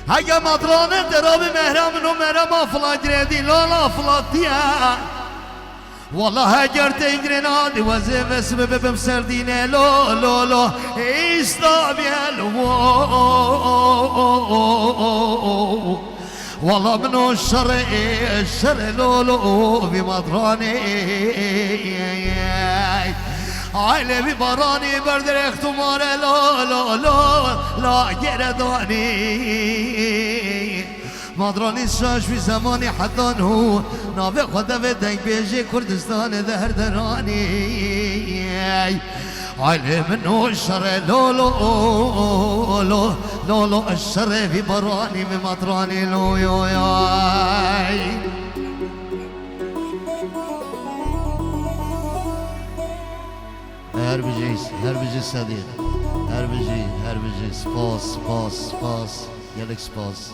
هيا مطران دراب مهرم نو مهرم افلا جردي لا فلاتيا والله هجر تنجرنا دي وزيف اسبب بمسردين لو لو لو استابي هلو والله منو الشر لو لو بمطراني عائلة ببراني برد اختمار لا لا لا لا جرداني مدراني الشاش في زماني حدان هو نابي خدا في دنگ بيجي كردستان دهر دراني عائلة منو الشر لا لا لا لا لا الشر في براني بمطراني لو يو ياي هربجي صديق هربجي سپاس يلك سپاس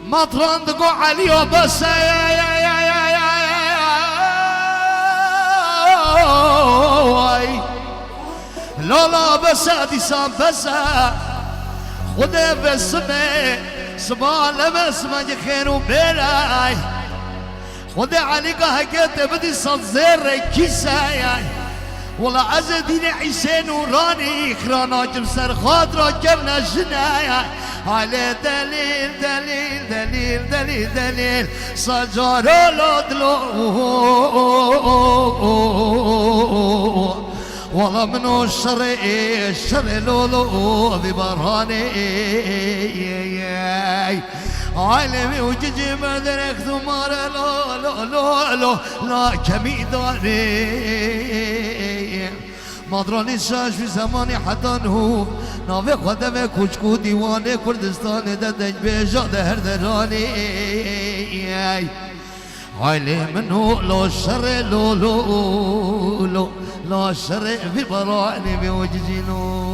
مطران دقو عليو بس لا بس دي سام بس خدا بس سما لمس ما خير بلاي خدا عليك هكذا بدي صدر كيساي والله عز دين عيسى نوراني خرانا جمسر خاطر كمنا جنايا على دليل صجار الأدلو والله منو الشر لولو ببرهاني عالمي وجيجي مدرك ثمار لا كميداني مدراني شاش في زماني حتى هو ناوي خدمه كوچكو دیوانه کردستان دنج بیجا دهر درانی عائله منو لا شر لو لا شر في براني بوججينو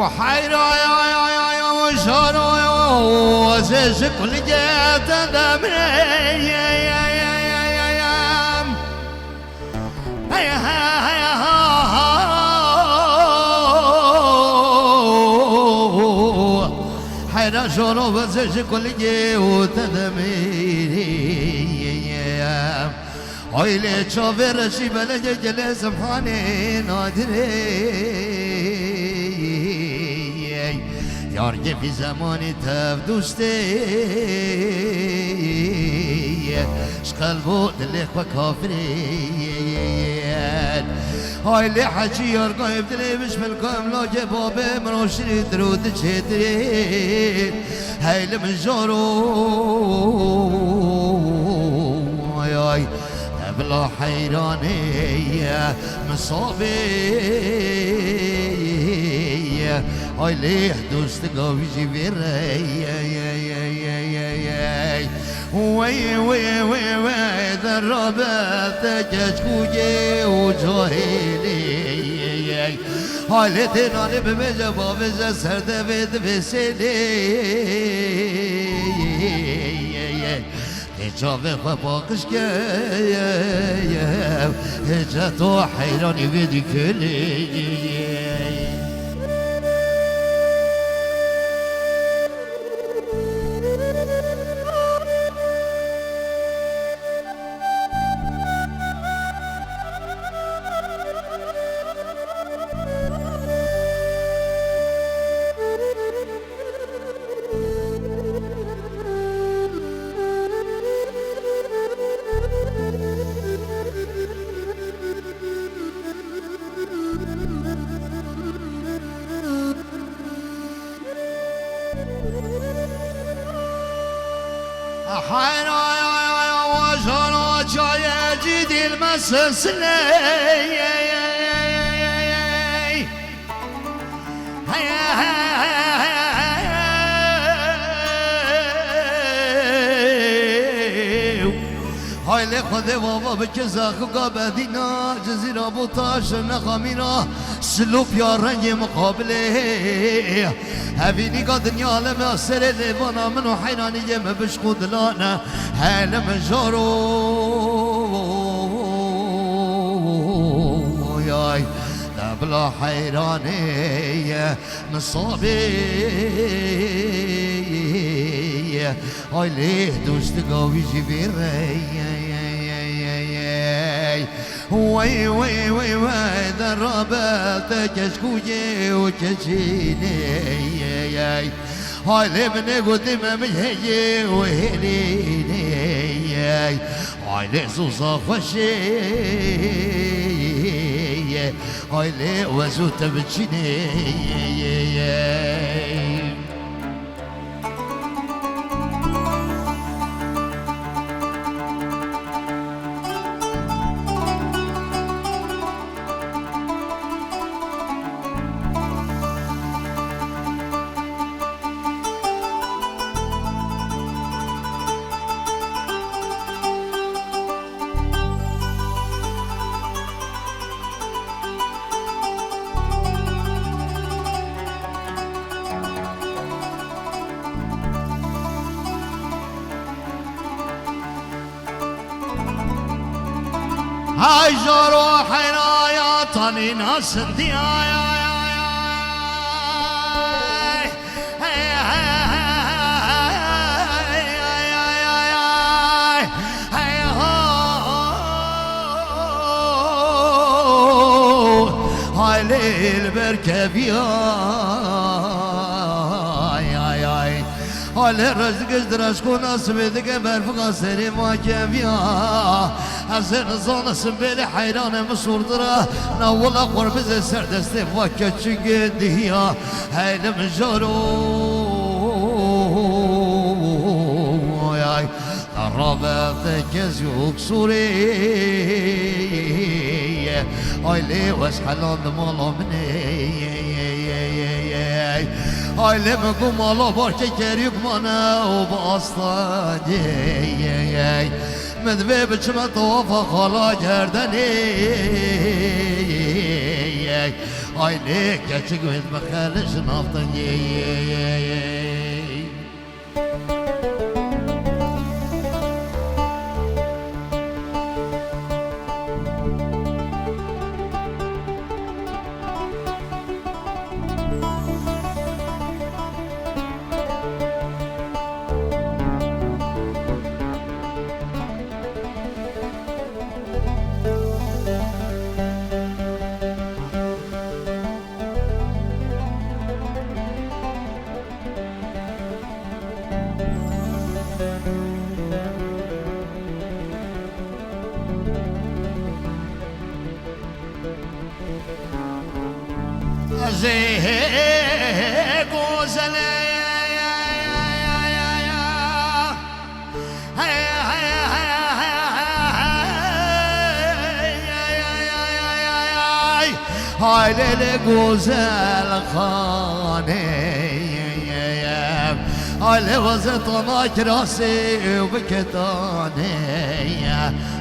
وحيرا يا وشارا وزيز كل جات دمري حيرا شارا وزيز كل جات دمري عيلة شافر شبل جل سبحانه نادري يارجع في زماني تف دوستي شقلبو دلك وكافري هاي اللي حكي يرقى يبدلي مش بالكم لا جبابي منوشري درود تشتري هاي اللي من جارو ياي بلا حيراني مصابي هاي ليه دوست قوي جبري وي ذربت جشكوجي وجاهلي هاي لتناني بمجبا بزا سرد بيد بسيني جاوه خباقش که هجا تو حیرانی بدی کلی وجهنا جاي جديد المسلسلي هاي اللي خذ بابا بكزاخ قابدينا جزيرة بوطاش نخامينا سلوب يا رنج مقابله هفيني قد دنيا لما سر اللي بنا منو حيراني يم بشقود لانا هاي مجارو ياي بلا حيراني مصابي هاي ليه دوست قوي جبير وي وي وي وي ذربت كشكوجي وكشيني هاي لمن قدم مجهي وهليني هاي لزوزة خشي هاي لوزوت بتشيني هاي جروحنا يا طني ناس دي هاي ليل بركب هاي رزق درشكو ناس بدك برفق سري ما كبيا حسن زون سبيل حيران مسور درا نول قرب زي سردست وكتش قديا هاي المجارو ياي قربت كزيوك سوري هاي لي واسحلان مالو مني هاي لمكم الله بارك كريم مانا وباستاني مدبي بچم طوفا خلا گردني هاي ليك كچك بيت مخالش نافتني زي غزل هاي للغزل خاني هاي وزطناك راسي وبكتاني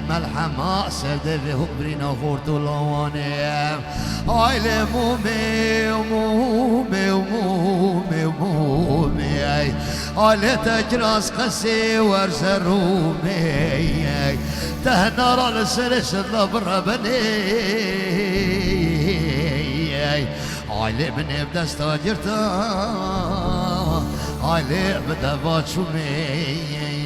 ملحمة سد بهبرنا خورت لواني هاي لمومي ومومي ومومي ومومي عليتك راس قسي ورس الرومي تهنر السلس الضبر بني علي من يبدا استاجرتا علي بدا باتشومي